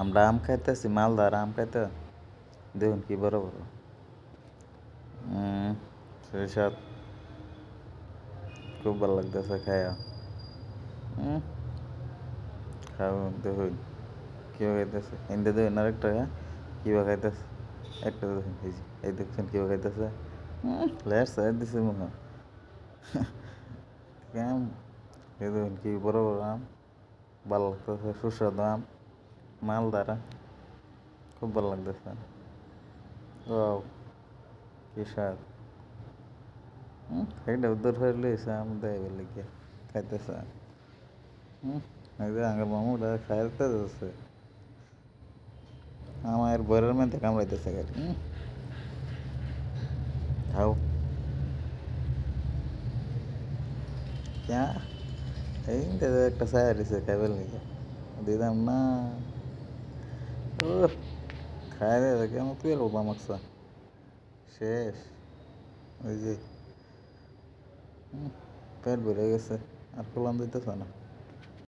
আমরা আম খাইতেছি, মালদার আম খাইতে দেখুন কি বড় বড়। সেই সাথ খুব ভালো লাগতেছে খাইয়া। উম, খাও দেখুন কীভাবে খাইতেছে, এনতে দেখুন আরেকটা, হ্যাঁ কীভাবে খাইতেছে, একটা দেখুন এই যে, এই দেখছেন কীভাবে খাইতেছে, লেয়ার সাইড দিছে মনে কেম, এই দেখুন কি বড় বড় আম, ভালো লাগতেছে, সুস্বাদু আম, মালদারা খুব ভালো লাগতেছে। ও কি স্বাদ। একটা উদ্ধার হয়ে লইছে আম দেয় বলে গিয়ে খাইতেছে। এই যে আঙ্গার মামুটা খাইতে যাচ্ছে, আমার বরের মধ্যে কামড়াইতেছে গাড়ি। খাও ক্যা, এই একটা ছায়া দিছে খাইবার লেগে, দিতাম না। ও খাই রে কেমন তুই লোবা মাকসা শেষ, ওই যে পেট ভরে গেছে আর ফুলান দিতেছে না।